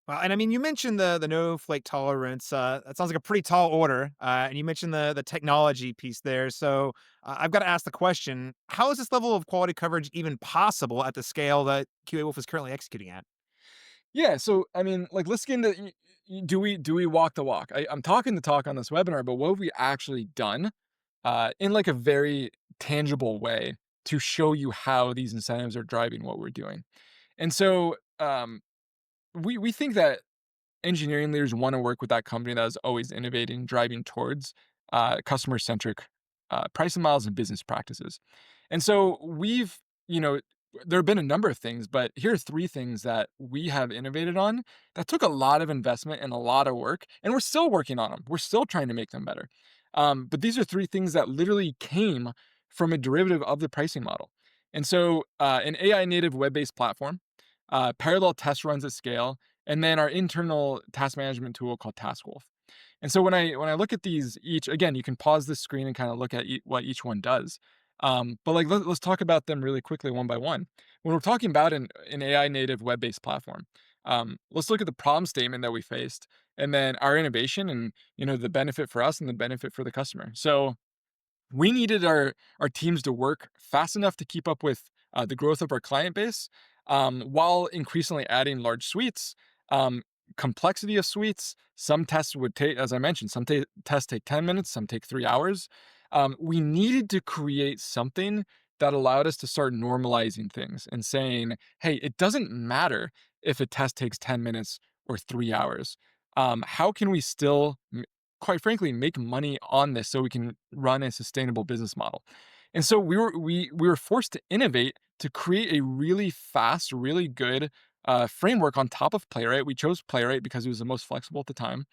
Well, and I mean, you mentioned the no flake tolerance. That sounds like a pretty tall order. And you mentioned the technology piece there. So I've got to ask the question: how is this level of quality coverage even possible at the scale that QA Wolf is currently executing at? Yeah, so I mean, like, let's get into do we walk the walk? I'm talking the talk on this webinar, but what have we actually done in like a very tangible way to show you how these incentives are driving what we're doing? And so we think that engineering leaders want to work with that company that is always innovating, driving towards customer centric pricing models and business practices. And so you know, there have been a number of things, but here are three things that we have innovated on that took a lot of investment and a lot of work, and we're still working on them. We're still trying to make them better. But these are three things that literally came from a derivative of the pricing model. And so, an AI native web based platform, parallel test runs at scale, and then our internal task management tool called TaskWolf. And so when I look at these each, again, you can pause the screen and kind of look at what each one does. But like let's talk about them really quickly one by one. When we're talking about an AI native web based platform, let's look at the problem statement that we faced, and then our innovation, and the benefit for us and the benefit for the customer. So we needed our teams to work fast enough to keep up with the growth of our client base, while increasingly adding large suites, um, complexity of suites. Some tests would take, as I mentioned, tests take 10 minutes, some take 3 hours. We needed to create something that allowed us to start normalizing things and saying, hey, it doesn't matter if a test takes 10 minutes or 3 hours. How can we still quite frankly, make money on this so we can run a sustainable business model? And so we were forced to innovate to create a really fast, really good framework on top of Playwright. We chose Playwright because it was the most flexible at the time.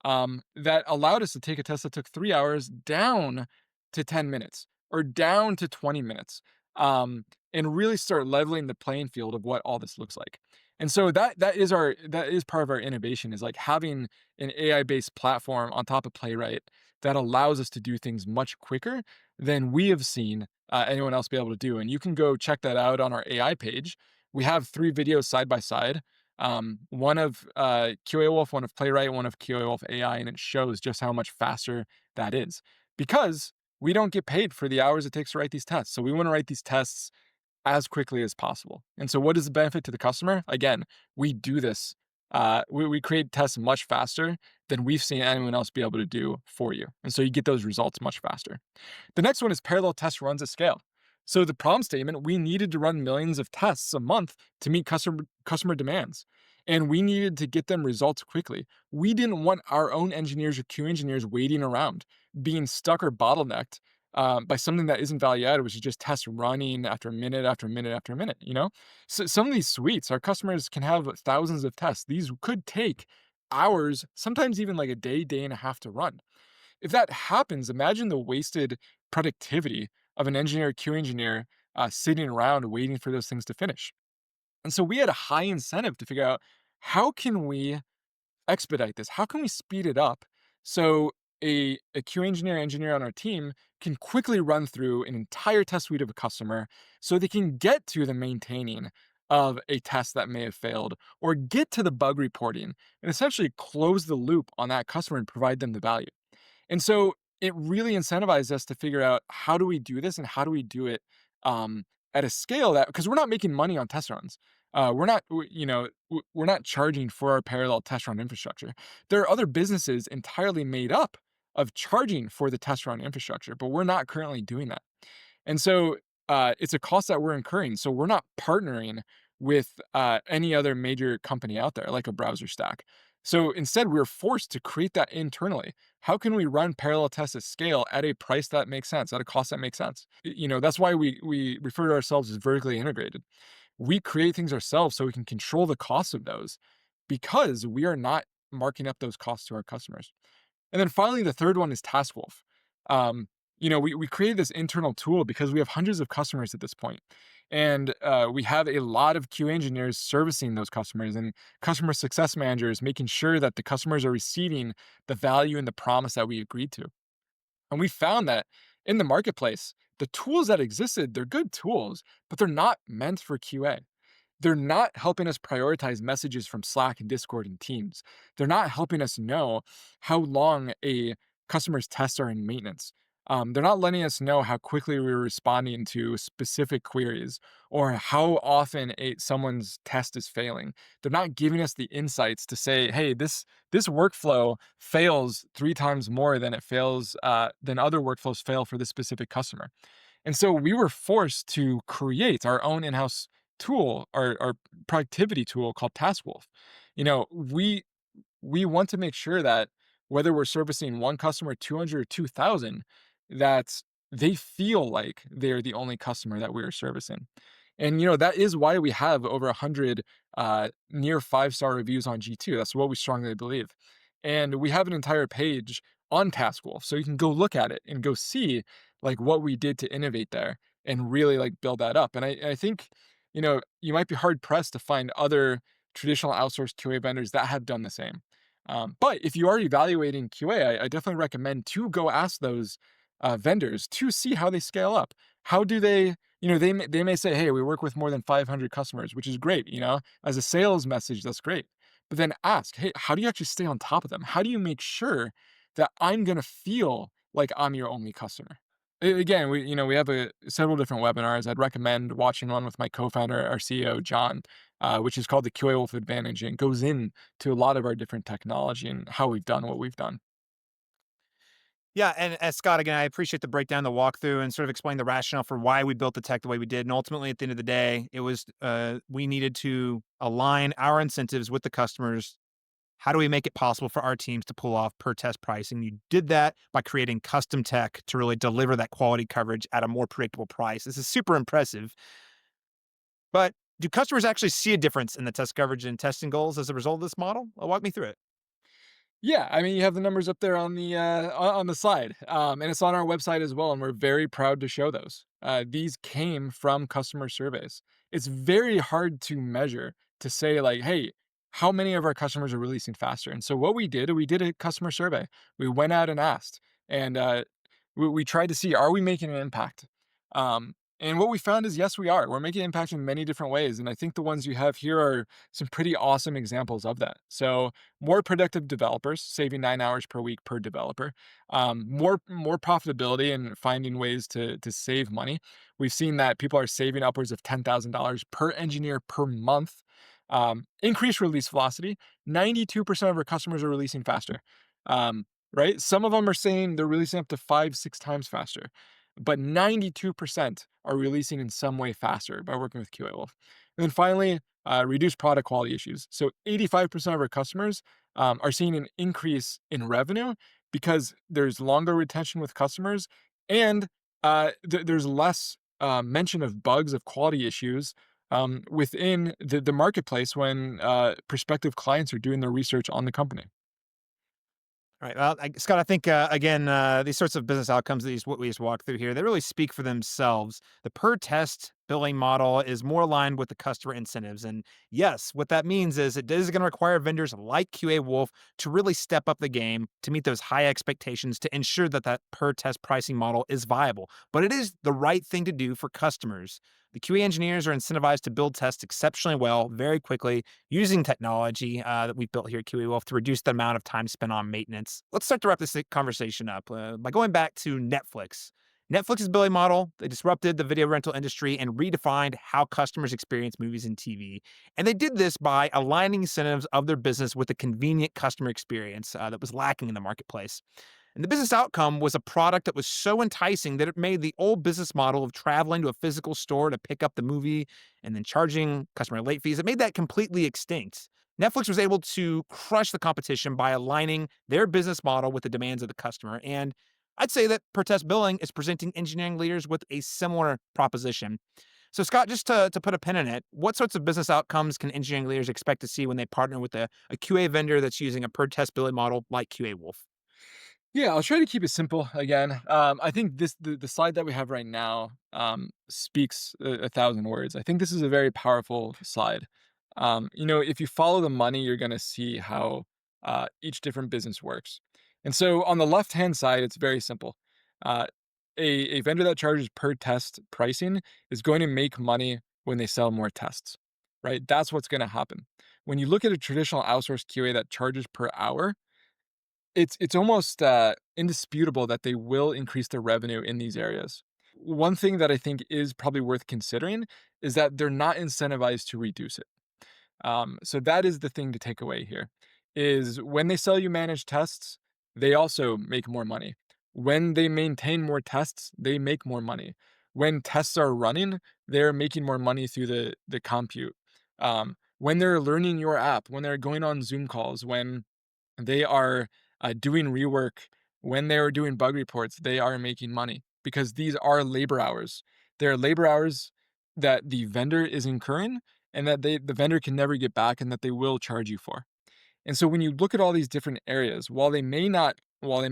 That allowed us to take a test that took 3 hours down to 10 minutes or down to 20 minutes, and really start leveling the playing field of what all this looks like. And so that is part of our innovation, is like having an AI based platform on top of Playwright that allows us to do things much quicker than we have seen anyone else be able to do. And you can go check that out on our AI page. We have three videos side by side, one of QA Wolf, one of Playwright, one of QA Wolf AI, and it shows just how much faster that is because we don't get paid for the hours it takes to write these tests. So we want to write these tests as quickly as possible. And so, what is the benefit to the customer? Again, we do this. We create tests much faster than we've seen anyone else be able to do for you. And so, you get those results much faster. The next one is parallel test runs at scale. So the problem statement, we needed to run millions of tests a month to meet customer demands. And we needed to get them results quickly. We didn't want our own engineers or Q engineers waiting around, being stuck or bottlenecked by something that isn't value added, which is just tests running after minute after minute after minute. So some of these suites, our customers can have thousands of tests. These could take hours, sometimes even like a day, day and a half to run. If that happens, imagine the wasted productivity of an engineer, Q engineer, sitting around waiting for those things to finish. And so we had a high incentive to figure out, how can we expedite this? How can we speed it up so a Q engineer on our team can quickly run through an entire test suite of a customer so they can get to the maintaining of a test that may have failed, or get to the bug reporting and essentially close the loop on that customer and provide them the value. And so it really incentivized us to figure out, how do we do this and how do we do it um, at a scale that, because we're not making money on test runs. We're not charging for our parallel test run infrastructure. There are other businesses entirely made up of charging for the test run infrastructure, but we're not currently doing that. And so it's a cost that we're incurring. So we're not partnering with any other major company out there, like a browser stack. So instead, we're forced to create that internally. How can we run parallel tests at scale at a price that makes sense, at a cost that makes sense? That's why we refer to ourselves as vertically integrated. We create things ourselves so we can control the costs of those, because we are not marking up those costs to our customers. And then finally, the third one is TaskWolf. We created this internal tool because we have hundreds of customers at this point, and we have a lot of QA engineers servicing those customers, and customer success managers making sure that the customers are receiving the value and the promise that we agreed to. And we found that in the marketplace, the tools that existed, they're good tools, but they're not meant for QA. They're not helping us prioritize messages from Slack and Discord and Teams. They're not helping us know how long a customer's tests are in maintenance. They're not letting us know how quickly we're responding to specific queries, or how often someone's test is failing. They're not giving us the insights to say, hey, this workflow fails 3 times more than it fails than other workflows fail for this specific customer. And so we were forced to create our own in-house tool, our productivity tool called TaskWolf. We want to make sure that whether we're servicing one customer, 200 or 2,000, that they feel like they're the only customer that we are servicing. And, you know, that is why we have over 100 near 5-star reviews on G2. That's what we strongly believe. And we have an entire page on TaskWolf, so you can go look at it and go see like what we did to innovate there and really like build that up. And I think, you know, you might be hard pressed to find other traditional outsourced QA vendors that have done the same. But if you are evaluating QA, I definitely recommend to go ask those vendors to see how they scale up. How do they, you know, they may say, hey, we work with more than 500 customers, which is great. You know, as a sales message, that's great. But then ask, hey, how do you actually stay on top of them? How do you make sure that I'm gonna feel like I'm your only customer? Again, we, you know, we have several different webinars. I'd recommend watching one with my co-founder, our CEO John, which is called the QA Wolf Advantage, and goes in to a lot of our different technology and how we've done what we've done. Yeah, and Scott, again, I appreciate the breakdown, the walkthrough, and sort of explain the rationale for why we built the tech the way we did. And ultimately, at the end of the day, it was we needed to align our incentives with the customers. How do we make it possible for our teams to pull off per test pricing? You did that by creating custom tech to really deliver that quality coverage at a more predictable price. This is super impressive. But do customers actually see a difference in the test coverage and testing goals as a result of this model? Walk me through it. Yeah, I mean, you have the numbers up there on the on the slide, and it's on our website as well, and we're very proud to show those. These came from customer surveys. It's very hard to measure to say like, hey, how many of our customers are releasing faster? And so what we did a customer survey. We went out and asked, and we tried to see, are we making an impact? And what we found is yes, we are. We're making an impact in many different ways, and I think the ones you have here are some pretty awesome examples of that. So more productive developers, saving 9 hours per week per developer, more profitability and finding ways to save money. We've seen that people are saving upwards of $10,000 per engineer per month. Increased release velocity. 92% of our customers are releasing faster. Right? Some of them are saying they're releasing up to 5, 6 times faster, but 92% are releasing in some way faster by working with QA Wolf. And then finally, reduce product quality issues. So 85% of our customers are seeing an increase in revenue because there's longer retention with customers, and there's less mention of bugs, of quality issues within the marketplace when prospective clients are doing their research on the company. All right. Well, Scott, I think again, these sorts of business outcomes, these what we just walked through here, they really speak for themselves. The per test billing model is more aligned with the customer incentives, and yes, what that means is it is going to require vendors like QA Wolf to really step up the game to meet those high expectations to ensure that that per test pricing model is viable. But it is the right thing to do for customers. The QA engineers are incentivized to build tests exceptionally well, very quickly, using technology that we've built here at QA Wolf to reduce the amount of time spent on maintenance. Let's start to wrap this conversation up by going back to Netflix. Netflix's billing model, they disrupted the video rental industry and redefined how customers experience movies and TV. And they did this by aligning incentives of their business with a convenient customer experience that was lacking in the marketplace. And the business outcome was a product that was so enticing that it made the old business model of traveling to a physical store to pick up the movie and then charging customer late fees, it made that completely extinct. Netflix was able to crush the competition by aligning their business model with the demands of the customer. And I'd say that Pertest Billing is presenting engineering leaders with a similar proposition. So, Scott, just to put a pin in it, what sorts of business outcomes can engineering leaders expect to see when they partner with a QA vendor that's using a per test billing model like QA Wolf? Yeah, I'll try to keep it simple again. I think the slide that we have right now speaks a thousand words. I think this is a very powerful slide. You know, if you follow the money, you're going to see how each different business works. And so on the left hand side, it's very simple. Uh, a vendor that charges per test pricing is going to make money when they sell more tests, right? That's what's going to happen. When you look at a traditional outsourced QA that charges per hour, it's almost, indisputable that they will increase their revenue in these areas. One thing that I think is probably worth considering is that they're not incentivized to reduce it. So that is the thing to take away here, is when they sell you managed tests, they also make more money. When they maintain more tests, they make more money. When tests are running, they're making more money through the compute. When they're learning your app, when they're going on Zoom calls, when they are doing rework, when they're doing bug reports, they are making money. because these are labor hours. They're labor hours that the vendor is incurring and that the vendor can never get back and that they will charge you for. And so when you look at all these different areas, while they may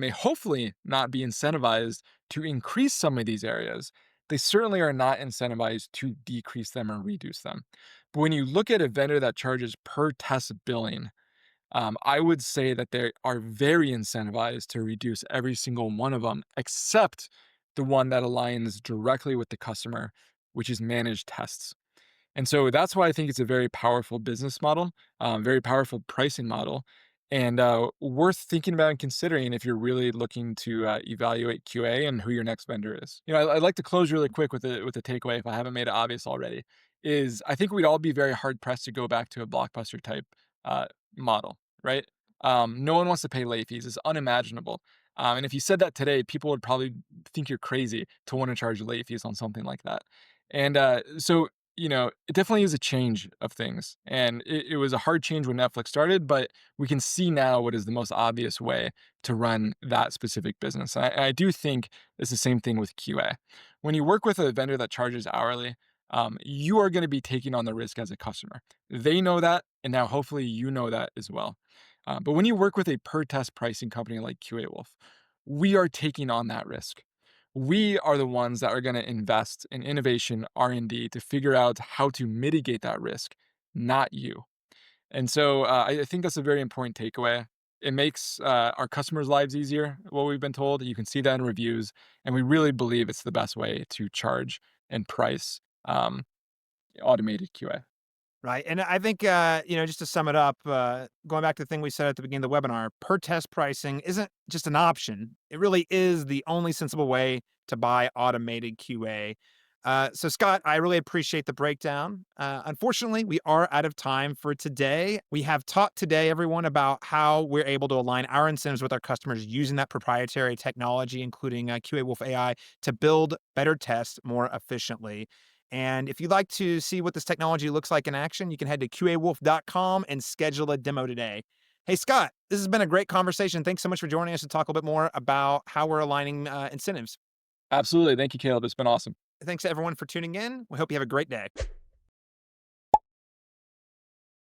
hopefully not be incentivized to increase some of these areas, they certainly are not incentivized to decrease them or reduce them. But when you look at a vendor that charges per test billing, I would say that they are very incentivized to reduce every single one of them, except the one that aligns directly with the customer, which is managed tests. And so that's why I think it's a very powerful business model, very powerful pricing model, and worth thinking about and considering if you're really looking to evaluate QA and who your next vendor is. I'd like to close really quick with a takeaway if I haven't made it obvious already. Is I think we'd all be very hard pressed to go back to a blockbuster type uh, model, right? No one wants to pay late fees; it's unimaginable. And if you said that today, people would probably think you're crazy to want to charge late fees on something like that. And so it definitely is a change of things. And it was a hard change when Netflix started, but we can see now what is the most obvious way to run that specific business. And I do think it's the same thing with QA. When you work with a vendor that charges hourly, you are going to be taking on the risk as a customer. They know that, and now hopefully you know that as well. But when you work with a per test pricing company like QA Wolf, we are taking on that risk. We are the ones that are going to invest in innovation R&D to figure out how to mitigate that risk, not you. And so I think that's a very important takeaway. It makes our customers' lives easier, what we've been told. You can see that in reviews. And we really believe it's the best way to charge and price automated QA. Right. And I think, just to sum it up, going back to the thing we said at the beginning of the webinar, per test pricing isn't just an option. It really is the only sensible way to buy automated QA. So, Scott, I really appreciate the breakdown. Unfortunately, we are out of time for today. We have taught today, everyone, about how we're able to align our incentives with our customers using that proprietary technology, including QA Wolf AI, to build better tests more efficiently. And if you'd like to see what this technology looks like in action, you can head to qawolf.com and schedule a demo today. Hey, Scott, this has been a great conversation. Thanks so much for joining us to talk a little bit more about how we're aligning incentives. Absolutely. Thank you, Caleb. It's been awesome. Thanks to everyone for tuning in. We hope you have a great day.